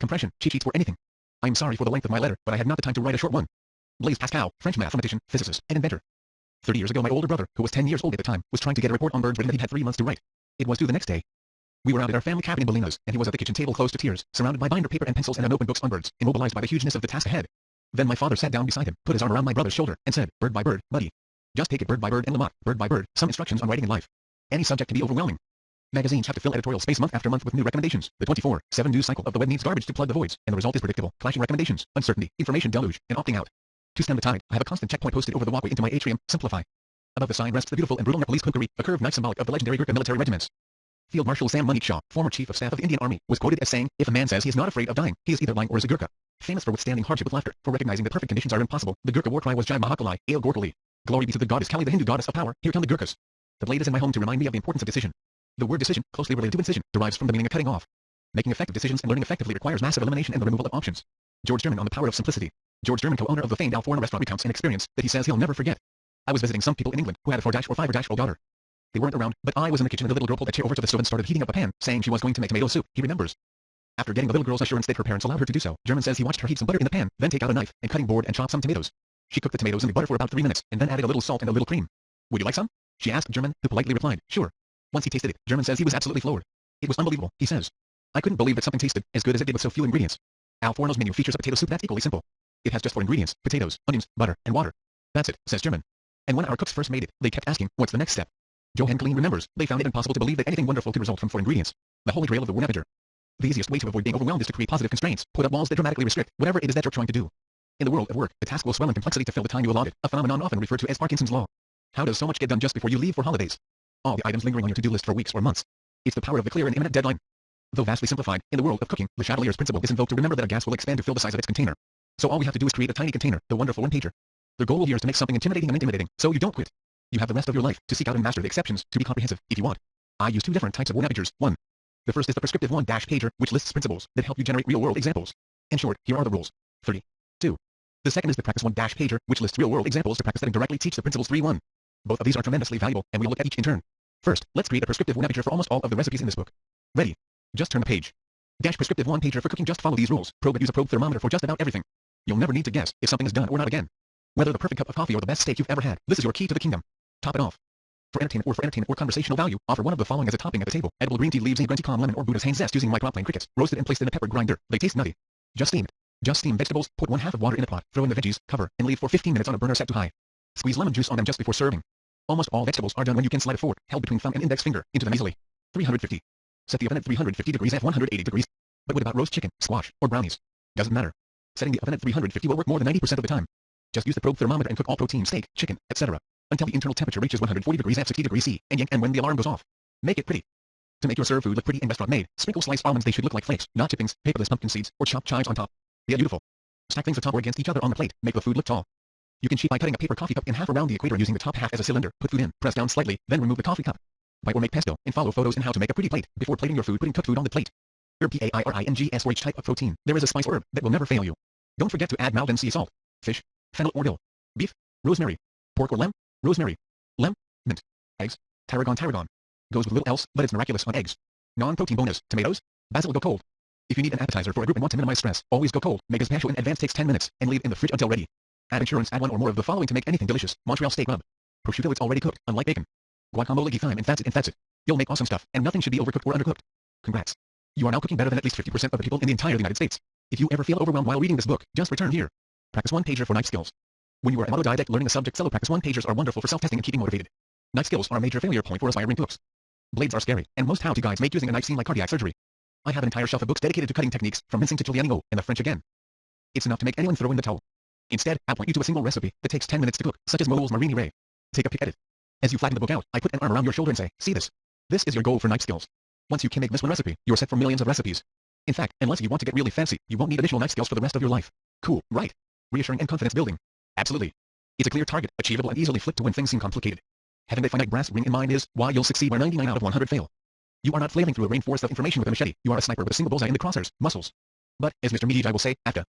impression, cheat sheets or anything. I'm sorry for the length of my letter, but I had not the time to write a short one. Blaise Pascal, French mathematician, physicist, and inventor. 30 years ago my older brother, who was 10 years old at the time, was trying to get a report on birds written that he had 3 months to write. It was due the next day. We were out at our family cabin in Bolinas, and he was at the kitchen table close to tears, surrounded by binder paper and pencils and unopened books on birds, immobilized by the hugeness of the task ahead. Then my father sat down beside him, put his arm around my brother's shoulder, and said, "Bird by bird, buddy. Just take it bird by bird and Lamont, bird by bird, some instructions on writing in life. Any subject can be overwhelming. Magazines have to fill editorial space month after month with new recommendations. The 24/7 news cycle of the web needs garbage to plug the voids, and the result is predictable, clashing recommendations, uncertainty, information deluge, and opting out. To stem the tide, I have a constant checkpoint posted over the walkway into my atrium, simplify. Above the sign rests the beautiful and brutal Nepalese kukri, a curved knife symbolic of the legendary Gurkha military regiments. Field Marshal Sam Manik Shah, former chief of staff of the Indian Army, was quoted as saying, "If a man says he is not afraid of dying, he is either lying or is a Gurkha." Famous for withstanding hardship with laughter, for recognizing that perfect conditions are impossible, the Gurkha war cry was Jai Mahakalai, Ale Gorkali. Glory be to the goddess Kali, the Hindu goddess of power. Here come the Gurkhas. The blade is in my home to remind me of the importance of decision. The word decision, closely related to incision, derives from the meaning of cutting off. Making effective decisions and learning effectively requires massive elimination and the removal of options. George German on the power of simplicity. George German, co-owner of the famed Alforno restaurant, recounts an experience that he says he'll never forget. I was visiting some people in England who had a 4- or 5-year-old daughter. They weren't around, but I was in the kitchen and the little girl pulled a chair over to the stove and started heating up a pan, saying she was going to make tomato soup, he remembers. After getting the little girl's assurance that her parents allowed her to do so, German says he watched her heat some butter in the pan, then take out a knife and cutting board and chop some tomatoes. She cooked the tomatoes in the butter for about 3 minutes, and then added a little salt and a little cream. "Would you like some?" she asked German, who politely replied, "Sure." Once he tasted it, German says he was absolutely floored. "It was unbelievable," he says. "I couldn't believe that something tasted as good as it did with so few ingredients." Alforno's menu features a potato soup that's equally simple. It has just 4 ingredients, potatoes, onions, butter, and water. That's it, says German. And when our cooks first made it, they kept asking, "What's the next step?" Johan Klein remembers, they found it impossible to believe that anything wonderful could result from 4 ingredients. The holy grail of the Wunavager. The easiest way to avoid being overwhelmed is to create positive constraints, put up walls that dramatically restrict whatever it is that you're trying to do. In the world of work, the task will swell in complexity to fill the time you allotted, a phenomenon often referred to as Parkinson's law. How does so much get done just before you leave for holidays? All the items lingering on your to-do list for weeks or months. It's the power of the clear and imminent deadline. Though vastly simplified, in the world of cooking, Le Chatelier's principle is invoked to remember that a gas will expand to fill the size of its container. So all we have to do is create a tiny container, the wonderful one-pager. Their goal here is to make something intimidating and intimidating, so you don't quit. You have the rest of your life to seek out and master the exceptions, to be comprehensive, if you want. I use 2 different types of Wunavagers. 1. The first is the prescriptive one-pager, which lists principles that help you generate real-world examples. In short, here are the rules. 30. 2. The second is the practice one-pager, which lists real-world examples to practice that and directly teach the principles 3-1. Both of these are tremendously valuable, and we'll look at each in turn. First, let's create a prescriptive Wunavager for almost all of the recipes in this book. Ready? Just turn the page. Prescriptive one-pager for cooking. Just follow these rules. Probe and use a probe thermometer for just about everything. You'll never need to guess if something is done or not again. Whether the perfect cup of coffee or the best steak you've ever had, this is your key to the kingdom. Top it off. For entertainment or conversational value, offer one of the following as a topping at the table. Edible green tea leaves, green tea calm lemon or Buddha's hand zest using microplane crickets, roasted and placed in a pepper grinder. They taste nutty. Just steam. Just steam vegetables, put 1/2 of water in a pot, throw in the veggies, cover, and leave for 15 minutes on a burner set to high. Squeeze lemon juice on them just before serving. Almost all vegetables are done when you can slide a fork, held between thumb and index finger, into them easily. 350. Set the oven at 350 degrees F 180 degrees. But what about roast chicken, squash, or brownies? Doesn't matter. Setting the oven at 350 will work more than 90% of the time. Just use the probe thermometer and cook all protein, steak, chicken, etc. until the internal temperature reaches 140 degrees F 60 degrees C, and yank and when the alarm goes off. Make it pretty. To make your served food look pretty and restaurant-made, sprinkle sliced almonds. They should look like flakes, not chippings, paperless pumpkin seeds, or chopped chives on top. They're beautiful. Stack things atop or against each other on the plate, make the food look tall. You can cheat by cutting a paper coffee cup in half around the equator using the top half as a cylinder. Put food in, press down slightly, then remove the coffee cup. Bite or make pesto, and follow photos in how to make a pretty plate. Before plating your food, putting cooked food on the plate. Herb PAIRINGS for each type of protein. There is a spice herb that will never fail you. Don't forget to add mild and sea salt. Fish, fennel or dill. Beef, rosemary. Pork or lamb, rosemary. Lamb, mint. Eggs, tarragon. Goes with little else, but it's miraculous on eggs. Non-protein bonus, tomatoes, basil. Go cold. If you need an appetizer for a group and want to minimize stress, always go cold. Make gazpacho in advance takes 10 minutes, and leave in the fridge until ready. Add insurance. Add 1 or more of the following to make anything delicious. Montreal steak rub. Prosciutto, it's already cooked, unlike bacon. Guacamole, thyme and fats it. You'll make awesome stuff, and nothing should be overcooked or undercooked. Congrats. You are now cooking better than at least 50% of the people in the entire United States. If you ever feel overwhelmed while reading this book, just return here. Practice one-pager for knife skills. When you are an autodidact learning a subject, solo practice one-pagers are wonderful for self-testing and keeping motivated. Knife skills are a major failure point for aspiring cooks. Blades are scary, and most how-to guides make using a knife seem like cardiac surgery. I have an entire shelf of books dedicated to cutting techniques, from mincing to julienning and the French again. It's enough to make anyone throw in the towel. Instead, I'll point you to a single recipe that takes 10 minutes to cook, such as Mole's Marini Ray. Take a pick at it. As you flatten the book out, I put an arm around your shoulder and say, see this. This is your goal for knife skills. Once you can make this one recipe, you're set for millions of recipes. In fact, unless you want to get really fancy, you won't need additional knife skills for the rest of your life. Cool, right? Reassuring and confidence building. Absolutely. It's a clear target, achievable and easily flipped to when things seem complicated. Having a finite brass ring in mind is why you'll succeed where 99 out of 100 fail. You are not flailing through a rainforest of information with a machete. You are a sniper with a single bullseye in the crosshairs, muscles. But, as Mr. Medij will say, after.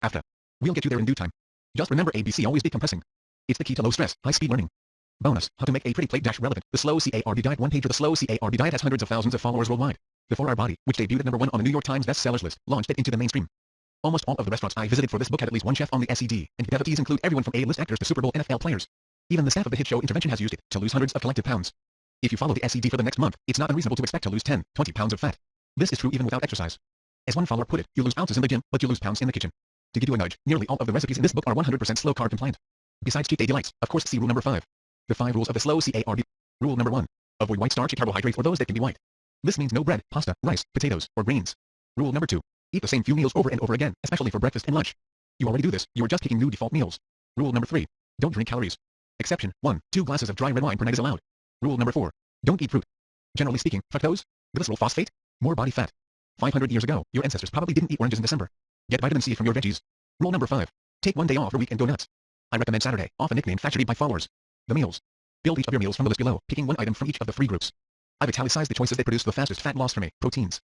We'll get you there in due time. Just remember ABC, always decompressing. It's the key to low stress, high speed learning. Bonus, how to make a pretty plate relevant. The Slow CARB Diet one-pager. The Slow CARB Diet has hundreds of thousands of followers worldwide. The 4-Hour Body, which debuted at #1 on the New York Times bestsellers list, launched it into the mainstream. Almost all of the restaurants I visited for this book had at least one chef on the SED, and devotees include everyone from A-list actors to Super Bowl NFL players. Even the staff of the hit show Intervention has used it to lose hundreds of collective pounds. If you follow the SED for the next month, it's not unreasonable to expect to lose 10, 20 pounds of fat. This is true even without exercise. As one follower put it, you lose ounces in the gym, but you lose pounds in the kitchen. To give you a nudge, nearly all of the recipes in this book are 100% slow carb compliant. Besides cheat day delights, of course, see rule number 5. The 5 rules of the slow CARB. Rule number 1. Avoid white starchy carbohydrates or those that can be white. This means no bread, pasta, rice, potatoes, or grains. Rule number 2. Eat the same few meals over and over again, especially for breakfast and lunch. You already do this, you are just picking new default meals. Rule number 3. Don't drink calories. Exception, 1, 2 glasses of dry red wine per night is allowed. Rule number 4. Don't eat fruit. Generally speaking, fructose, glycerol phosphate, more body fat. 500 years ago, your ancestors probably didn't eat oranges in December. Get vitamin C from your veggies. Rule number 5. Take one day off a week and go nuts. I recommend Saturday, often nicknamed Fat Day by followers. The meals. Build each of your meals from the list below, picking one item from each of the 3 groups. I've italicized the choices that produce the fastest fat loss for me. Proteins.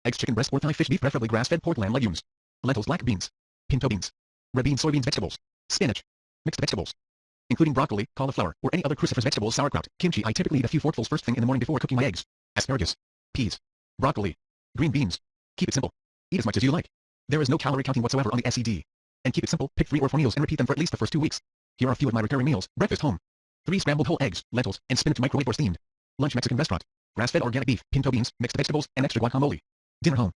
Eggs, chicken breast, or Thai fish, beef, preferably grass-fed pork, lamb, legumes. Lentils, black beans. Pinto beans. Red beans, soybeans, vegetables. Spinach. Mixed vegetables. Including broccoli, cauliflower, or any other cruciferous vegetables, sauerkraut, kimchi. I typically eat a few forkfuls first thing in the morning before cooking my eggs. Asparagus. Peas. Broccoli. Green beans. Keep it simple. Eat as much as you like. There is no calorie counting whatsoever on the SED. And keep it simple, pick 3 or 4 meals and repeat them for at least the first 2 weeks. Here are a few of my recurring meals. Breakfast home. 3 scrambled whole eggs, lentils, and spinach microwave or steamed. Lunch Mexican restaurant. Grass-fed organic beef, pinto beans, mixed vegetables, and extra guacamole. Dinner home.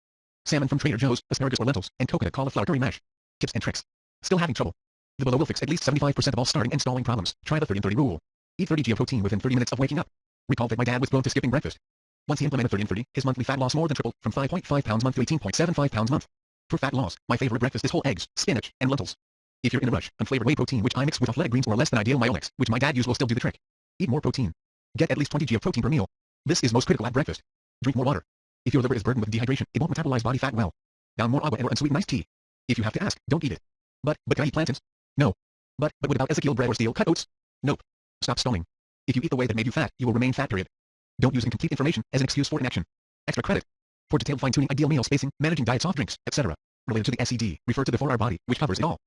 Salmon from Trader Joe's, asparagus or lentils, and coconut cauliflower curry mash. Tips and tricks. Still having trouble? The below will fix at least 75% of all starting and stalling problems. Try the 30 and 30 rule. Eat 30 g of protein within 30 minutes of waking up. Recall that my dad was prone to skipping breakfast. Once he implemented 30 and 30, his monthly fat loss more than tripled, from 5.5 pounds month to 18.75 pounds month. For fat loss, my favorite breakfast is whole eggs, spinach, and lentils. If you're in a rush, unflavored whey protein which I mix with athletic greens or less than ideal Myolex, which my dad used will still do the trick. Eat more protein. Get at least 20 g of protein per meal. This is most critical at breakfast. Drink more water. If your liver is burdened with dehydration, it won't metabolize body fat well. Down more agua and or unsweetened iced tea. If you have to ask, don't eat it. But can I eat plantains? No. But what about Ezekiel bread or steel cut oats? Nope. Stop stalling. If you eat the way that made you fat, you will remain fat, period. Don't use incomplete information as an excuse for inaction. Extra credit. For detailed fine-tuning ideal meal spacing, managing diet soft drinks, etc. Related to the SED, refer to the 4-Hour Body, which covers it all.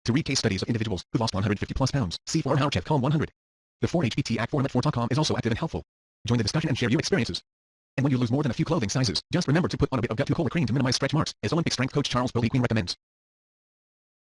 To read case studies of individuals who lost 150 plus pounds, see 4-Hour Chef Calm 100. The 4HBT Act Forum at 4.com is also active and helpful. Join the discussion and share your experiences. And when you lose more than a few clothing sizes, just remember to put on a bit of gut to cola cream to minimize stretch marks, as Olympic strength coach Charles Billey Queen recommends.